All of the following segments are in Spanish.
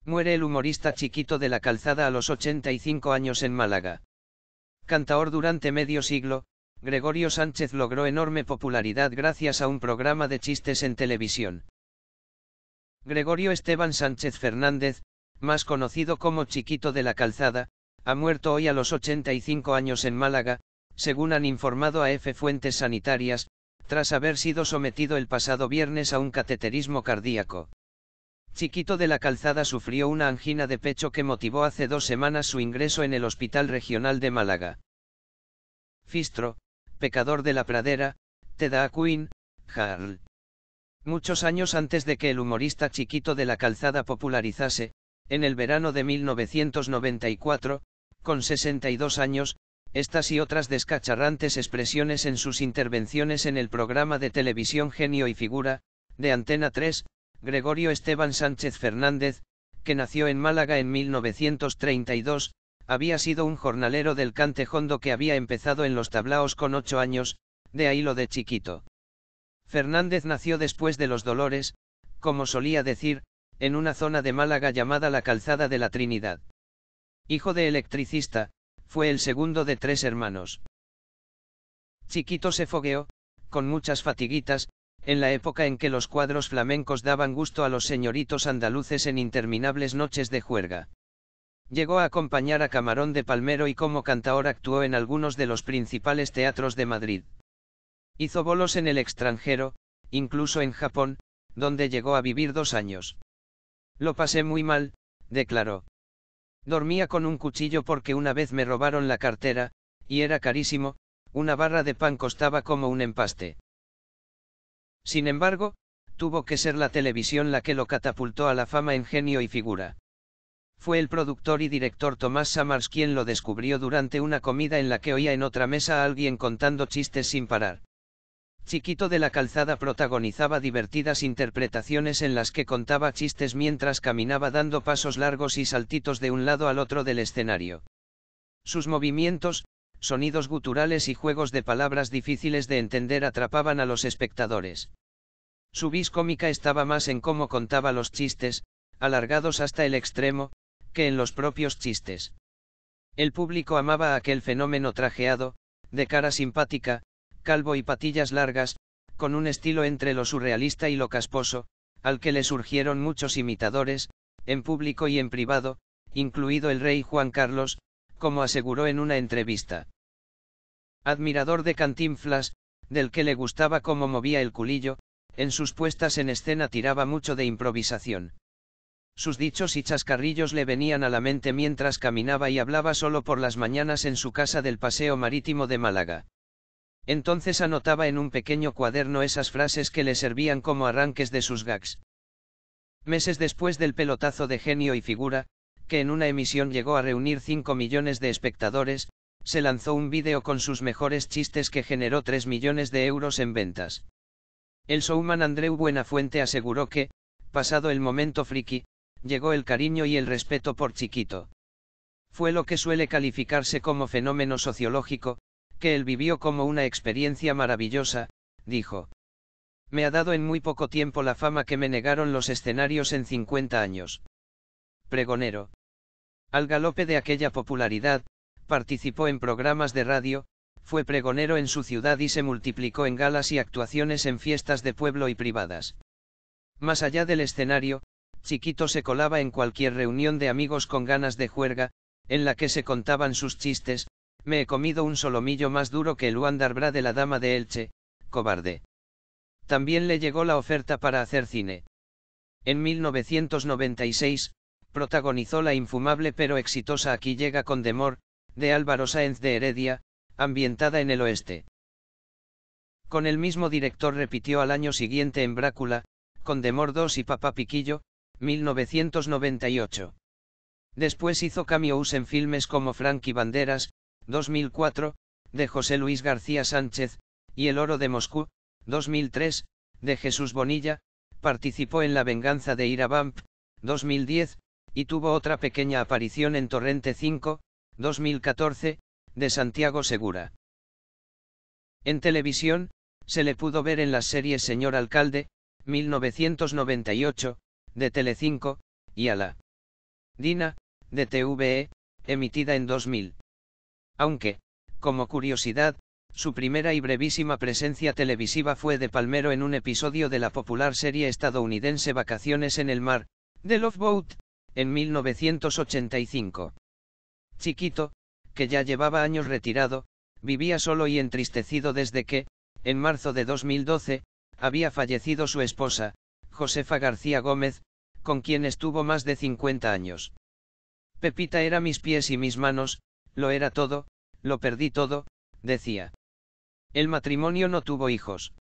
Muere el humorista Chiquito de la Calzada a los 85 años en Málaga. Cantaor durante medio siglo, Gregorio Sánchez logró enorme popularidad gracias a un programa de chistes en televisión. Gregorio Esteban Sánchez Fernández, más conocido como Chiquito de la Calzada, ha muerto hoy a los 85 años en Málaga, según han informado a fuentes sanitarias, tras haber sido sometido el pasado viernes a un cateterismo cardíaco. Chiquito de la Calzada sufrió una angina de pecho que motivó hace 2 semanas su ingreso en el Hospital Regional de Málaga. Fistro, pecador de la pradera, te da a Queen, Jarl. Muchos años antes de que el humorista Chiquito de la Calzada popularizase, en el verano de 1994, con 62 años, estas y otras descacharrantes expresiones en sus intervenciones en el programa de televisión Genio y Figura, de Antena 3, Gregorio Esteban Sánchez Fernández, que nació en Málaga en 1932, había sido un jornalero del cante jondo que había empezado en los tablaos con 8 años, de ahí lo de Chiquito. Fernández nació después de los Dolores, como solía decir, en una zona de Málaga llamada la Calzada de la Trinidad. Hijo de electricista, fue el segundo de 3 hermanos. Chiquito se fogueó, con muchas fatiguitas, en la época en que los cuadros flamencos daban gusto a los señoritos andaluces en interminables noches de juerga. Llegó a acompañar a Camarón de Palmero y como cantaor actuó en algunos de los principales teatros de Madrid. Hizo bolos en el extranjero, incluso en Japón, donde llegó a vivir 2 años. Lo pasé muy mal, declaró. Dormía con un cuchillo porque una vez me robaron la cartera, y era carísimo, una barra de pan costaba como un empaste. Sin embargo, tuvo que ser la televisión la que lo catapultó a la fama en Genio y Figura. Fue el productor y director Tomás Samars quien lo descubrió durante una comida en la que oía en otra mesa a alguien contando chistes sin parar. Chiquito de la Calzada protagonizaba divertidas interpretaciones en las que contaba chistes mientras caminaba dando pasos largos y saltitos de un lado al otro del escenario. Sus movimientos, sonidos guturales y juegos de palabras difíciles de entender atrapaban a los espectadores. Su vis cómica estaba más en cómo contaba los chistes, alargados hasta el extremo, que en los propios chistes. El público amaba a aquel fenómeno trajeado, de cara simpática, calvo y patillas largas, con un estilo entre lo surrealista y lo casposo, al que le surgieron muchos imitadores, en público y en privado, incluido el rey Juan Carlos, como aseguró en una entrevista. Admirador de Cantinflas, del que le gustaba cómo movía el culillo, en sus puestas en escena tiraba mucho de improvisación. Sus dichos y chascarrillos le venían a la mente mientras caminaba y hablaba solo por las mañanas en su casa del Paseo Marítimo de Málaga. Entonces anotaba en un pequeño cuaderno esas frases que le servían como arranques de sus gags. Meses después del pelotazo de Genio y Figura, que en una emisión llegó a reunir 5 millones de espectadores, se lanzó un vídeo con sus mejores chistes que generó 3 millones de euros en ventas. El showman Andreu Buenafuente aseguró que, pasado el momento friki, llegó el cariño y el respeto por Chiquito. Fue lo que suele calificarse como fenómeno sociológico, que él vivió como una experiencia maravillosa, dijo. Me ha dado en muy poco tiempo la fama que me negaron los escenarios en 50 años. Pregonero. Al galope de aquella popularidad, participó en programas de radio, fue pregonero en su ciudad y se multiplicó en galas y actuaciones en fiestas de pueblo y privadas. Más allá del escenario, Chiquito se colaba en cualquier reunión de amigos con ganas de juerga, en la que se contaban sus chistes. Me he comido un solomillo más duro que el Wandarbra de la Dama de Elche, cobarde. También le llegó la oferta para hacer cine. En 1996, protagonizó la infumable pero exitosa Aquí llega Condemor, de Álvaro Sáenz de Heredia, ambientada en el oeste. Con el mismo director repitió al año siguiente en Brácula, Condemor 2 y Papá Piquillo, 1998. Después hizo cameos en filmes como Frankie Banderas, 2004, de José Luis García Sánchez, y El oro de Moscú, 2003, de Jesús Bonilla, participó en La venganza de Ira Vamp, 2010, y tuvo otra pequeña aparición en Torrente 5, 2014, de Santiago Segura. En televisión, se le pudo ver en las series Señor Alcalde, 1998, de Telecinco, y Ala. Dina, de TVE, emitida en 2000. Aunque, como curiosidad, su primera y brevísima presencia televisiva fue de palmero en un episodio de la popular serie estadounidense Vacaciones en el Mar, The Love Boat, en 1985. Chiquito, que ya llevaba años retirado, vivía solo y entristecido desde que, en marzo de 2012, había fallecido su esposa, Josefa García Gómez, con quien estuvo más de 50 años. Pepita era mis pies y mis manos, lo era todo, lo perdí todo, decía. El matrimonio no tuvo hijos.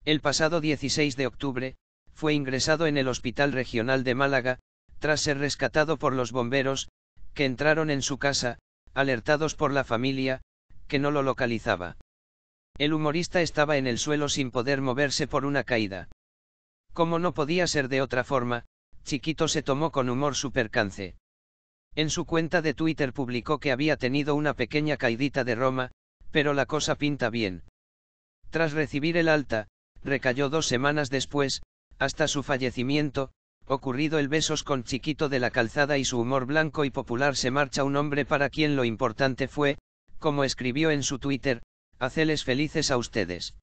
El pasado 16 de octubre, fue ingresado en el Hospital Regional de Málaga, tras ser rescatado por los bomberos, que entraron en su casa, alertados por la familia, que no lo localizaba. El humorista estaba en el suelo sin poder moverse por una caída. Como no podía ser de otra forma, Chiquito se tomó con humor su percance. En su cuenta de Twitter publicó que había tenido una pequeña caidita de Roma, pero la cosa pinta bien. Tras recibir el alta, recayó 2 semanas después, hasta su fallecimiento, ocurrido el besos con Chiquito de la Calzada y su humor blanco y popular. Se marcha un hombre para quien lo importante fue, como escribió en su Twitter, hacerles felices a ustedes.